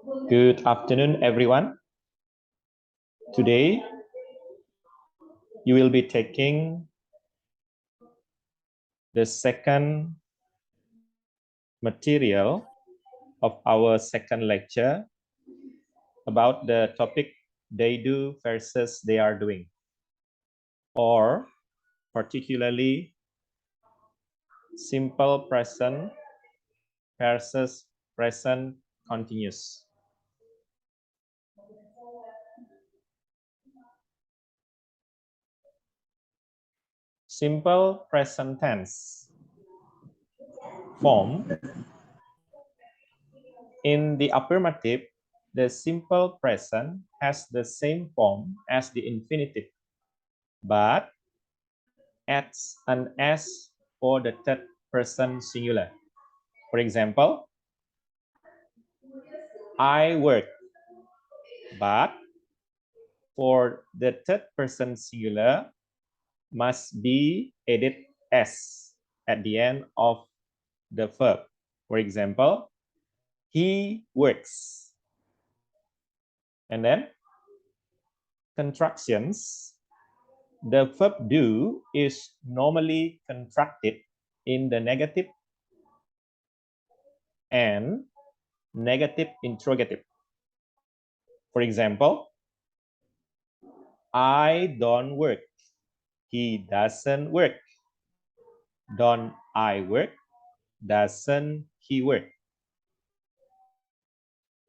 Good afternoon, everyone. Today, you will be taking the second material of our second lecture about the topic they do versus they are doing, or particularly simple present versus present continuous. Simple present tense form. In the affirmative, the simple present has the same form as the infinitive, but adds an S for the third person singular. For example, I work, but for the third person singular must be added S at the end of the verb. For example, he works. And then contractions. The verb do is normally contracted in the negative and negative interrogative. For example, I don't work. He doesn't work. Don't I work? Doesn't he work?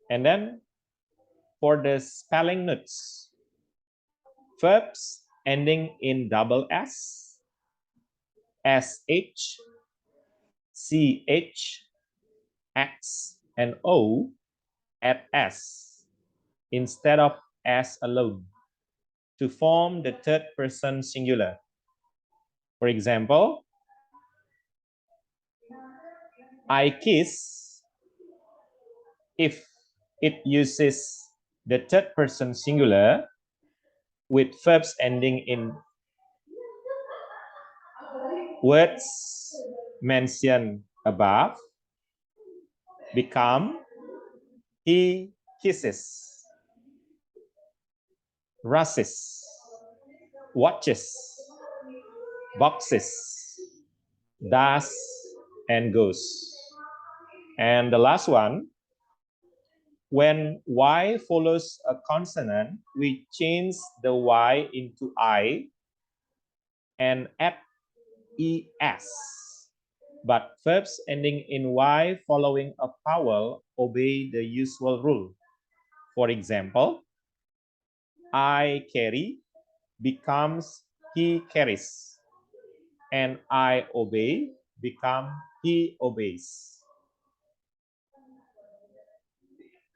And then for the spelling notes, verbs ending in double S, SH, CH, X, and O add S instead of S alone to form the third person singular. For example, I kiss. If it uses the third person singular with verbs ending in words mentioned above, become he kisses, rushes, watches, boxes, does, and goes. And the last one, when Y follows a consonant, we change the Y into I and add ES. But verbs ending in Y following a vowel obey the usual rule. For example, I carry becomes he carries, and I obey become he obeys.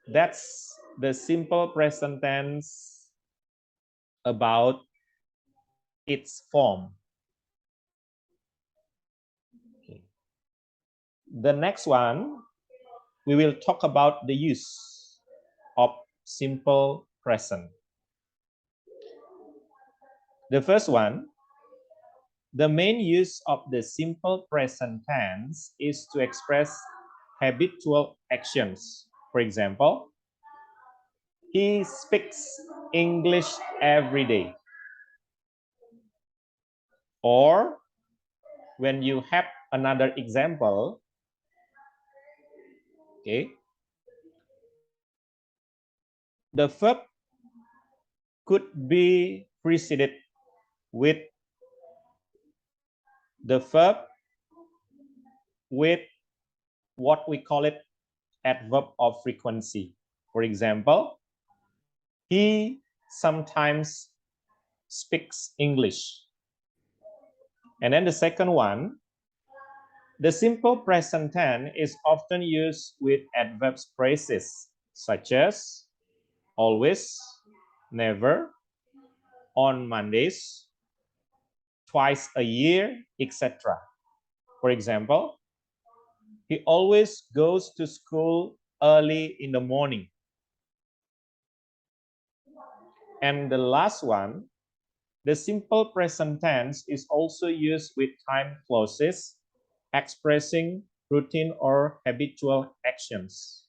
That's the simple present tense about its form. Okay. The next one, we will talk about the use of simple present. The first one, the main use of the simple present tense is to express habitual actions. For example, he speaks English every day. Or when you have another example, okay, the verb could be preceded with the verb with what we call it adverb of frequency. For example, he sometimes speaks English. And then the second one, the simple present tense is often used with adverb phrases such as always, never, on Mondays, twice a year, etc. For example, he always goes to school early in the morning. And the last one, the simple present tense is also used with time clauses expressing routine or habitual actions.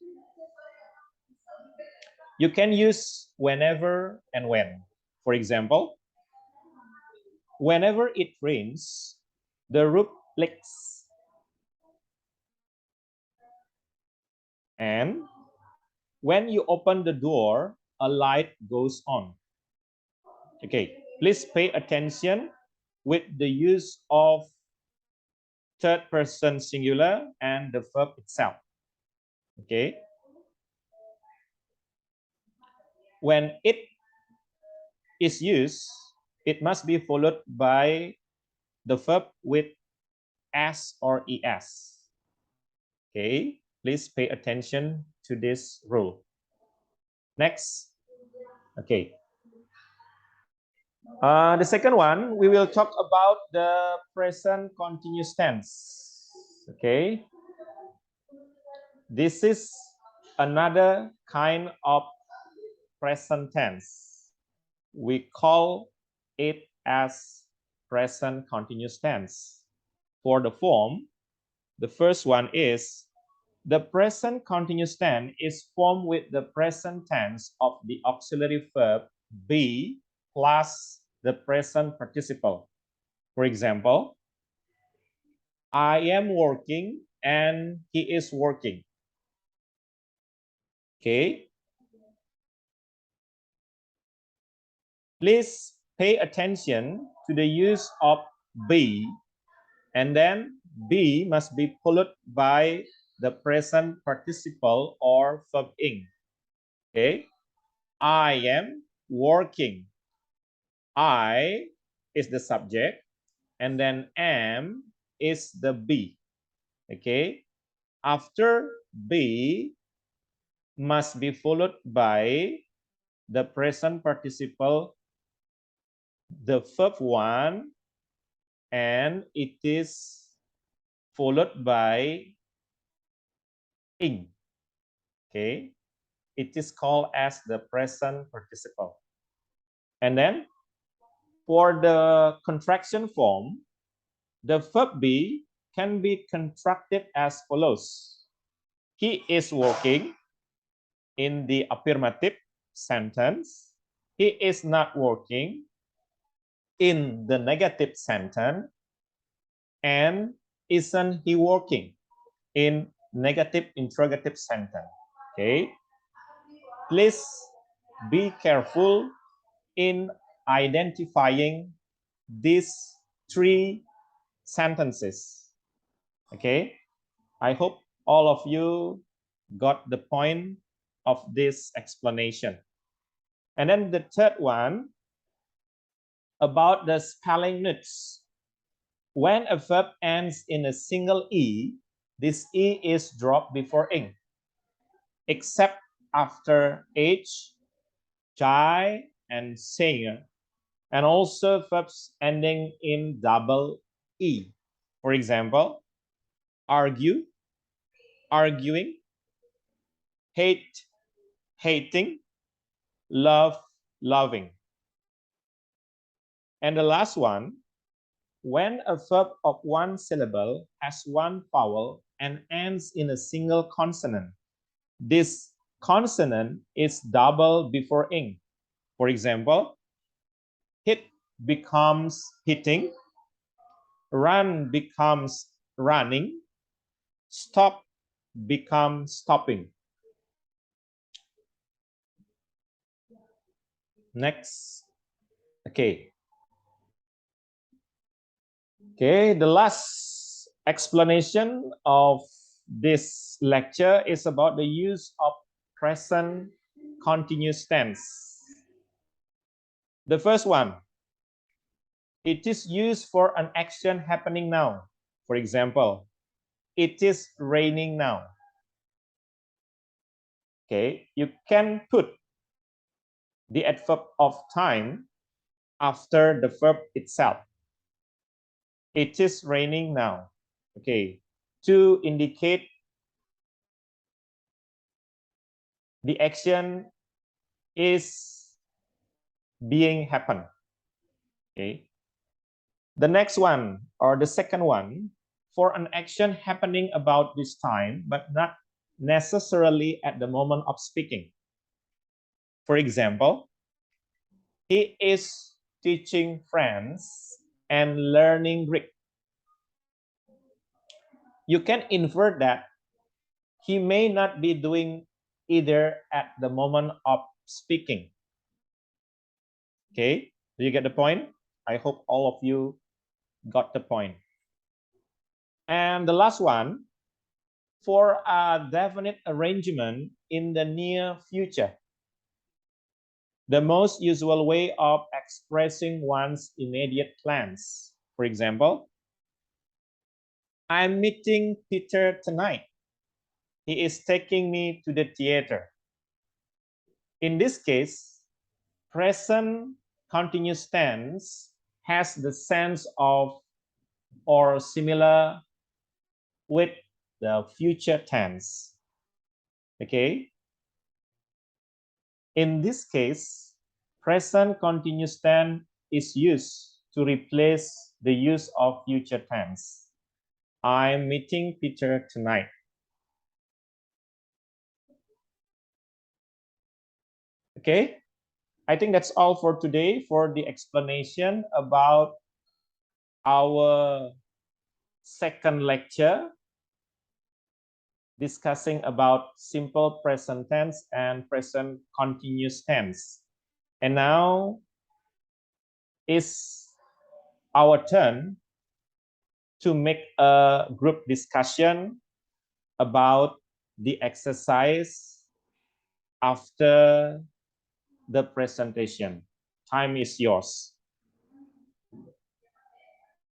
You can use whenever and when. For example, whenever it rains, the roof leaks. And when you open the door, a light goes on. Okay, please pay attention with the use of third person singular and the verb itself. Okay. When it is used, it must be followed by the verb with s or es. Okay, please pay attention to this rule. Next. Okay. The second one, we will talk about the present continuous tense. Okay. This is another kind of present tense. We call it as present continuous tense. For the form, the first one is the present continuous tense is formed with the present tense of the auxiliary verb be plus the present participle. For example, I am working and he is working. Okay. Please pay attention to the use of be, and then be must be followed by the present participle or verb ing. Okay. I am working. I is the subject, and then am is the be. Okay. After be must be followed by the present participle, the verb one, and it is followed by ing. Okay. It is called as the present participle. And then for the contraction form, the verb be can be contracted as follows. He is working in the affirmative sentence. He is not working in the negative sentence. And isn't he working in negative interrogative sentence? Okay. Please be careful in identifying these three sentences. Okay. I hope all of you got the point of this explanation. And then the third one about the spelling notes. When a verb ends in a single e, this e is dropped before ing, except after h, jai, and sing, and also verbs ending in double e. For example, argue, arguing, hate, hating, love, loving. And the last one, when a verb of one syllable has one vowel and ends in a single consonant, this consonant is double before ing. For example, hit becomes hitting, run becomes running, stop becomes stopping. Next. Okay. Okay, the last explanation of this lecture is about the use of present continuous tense. The first one, it is used for an action happening now. For example, it is raining now. Okay, you can put the adverb of time after the verb itself. It is raining now. Okay, to indicate the action is being happen. Okay. The next one, or the second one, for an action happening about this time, but not necessarily at the moment of speaking. For example, he is teaching French and learning Greek. You can infer that he may not be doing either at the moment of speaking. Okay, do you get the point? I hope all of you got the point. And the last one, for a definite arrangement in the near future. The most usual way of expressing one's immediate plans. For example, I'm meeting Peter tonight. He is taking me to the theater. In this case, present continuous tense has the sense of or similar with the future tense. Okay? In this case, present continuous tense is used to replace the use of future tense. I'm meeting Peter tonight. Okay, I think that's all for today for the explanation about our second lecture discussing about simple present tense and present continuous tense. And now is our turn to make a group discussion about the exercise after the presentation. Time is yours.